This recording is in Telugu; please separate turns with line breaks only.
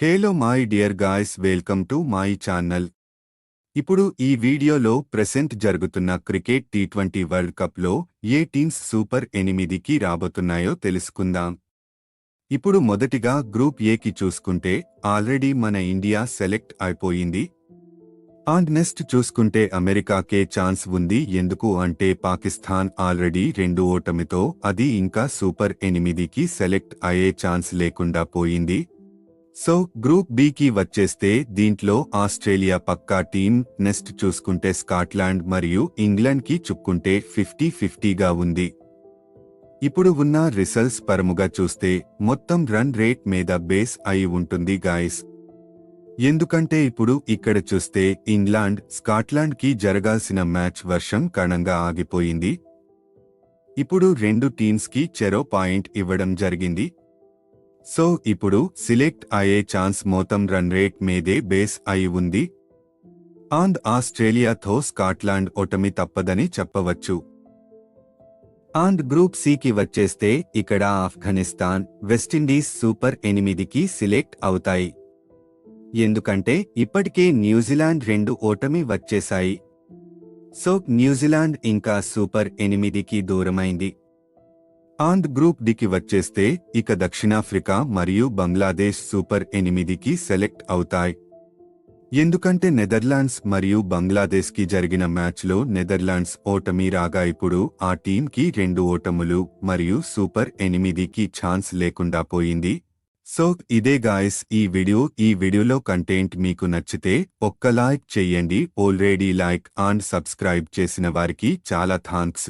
Hello my dear guys, welcome to my channel. ఇప్పుడు ఈ వీడియోలో ప్రెసెంట్ జరుగుతున్న క్రికెట్ టీ20 వరల్డ్ కప్లో ఏ టీమ్స్ సూపర్ 8కి రాబోతున్నాయో తెలుసుకుందాం. ఇప్పుడు మొదటిగా గ్రూప్ ఏకి చూసుకుంటే ఆల్రెడీ మన ఇండియా సెలెక్ట్ అయిపోయింది. అండ్ నెక్స్ట్ చూసుకుంటే అమెరికాకే ఛాన్స్ ఉంది. ఎందుకు అంటే పాకిస్తాన్ ఆల్రెడీ 2 ఓటమితో అది ఇంకా సూపర్ 8కి సెలెక్ట్ అయ్యే ఛాన్స్ లేకుండా పోయింది. సో గ్రూప్ బికి వచ్చేస్తే దీంట్లో ఆస్ట్రేలియా పక్కా టీం, నెక్స్ట్ చూసుకుంటే స్కాట్లాండ్ మరియు ఇంగ్లాండ్కి చుక్కుంటే 50-50గా ఉంది. ఇప్పుడు ఉన్న రిజల్ట్స్ పరముగా చూస్తే మొత్తం రన్ రేట్ మీద బేస్ అయి ఉంటుంది గాయస్. ఎందుకంటే ఇప్పుడు ఇక్కడ చూస్తే ఇంగ్లాండ్ స్కాట్లాండ్కి జరగాల్సిన మ్యాచ్ వర్షం కారణంగా ఆగిపోయింది. ఇప్పుడు 2 టీమ్స్కి చెరో పాయింట్ ఇవ్వడం జరిగింది. సో ఇప్పుడు సిలెక్ట్ అయ్యే ఛాన్స్ మొత్తం రన్ రేట్ మీదే బేస్ అయి ఉంది. అండ్ ఆస్ట్రేలియాతో స్కాట్లాండ్ ఓటమి తప్పదని చెప్పవచ్చు. అండ్ గ్రూప్ సికి వచ్చేస్తే ఇక్కడ ఆఫ్ఘనిస్తాన్, వెస్టిండీస్ సూపర్ 8కి సిలెక్ట్ అవుతాయి. ఎందుకంటే ఇప్పటికే న్యూజిలాండ్ 2 ఓటమి వచ్చేశాయి. సో న్యూజిలాండ్ ఇంకా సూపర్ 8కి దూరమైంది. అండ్ గ్రూప్ డికి వచ్చేస్తే ఇక దక్షిణాఫ్రికా మరియు బంగ్లాదేశ్ సూపర్ 8కి సెలెక్ట్ అవుతాయి. ఎందుకంటే నెదర్లాండ్స్ మరియు బంగ్లాదేశ్కి జరిగిన మ్యాచ్లో నెదర్లాండ్స్ ఓటమి రాగా ఇప్పుడు ఆ టీంకి 2 ఓటములు మరియు సూపర్ 8కి ఛాన్స్ లేకుండా పోయింది. సో ఇదే గాయస్ ఈ వీడియోలో కంటెంట్ మీకు నచ్చితే ఒక్క లైక్ చెయ్యండి. ఆల్రెడీ లైక్ అండ్ సబ్స్క్రైబ్ చేసిన వారికి చాలా థాంక్స్.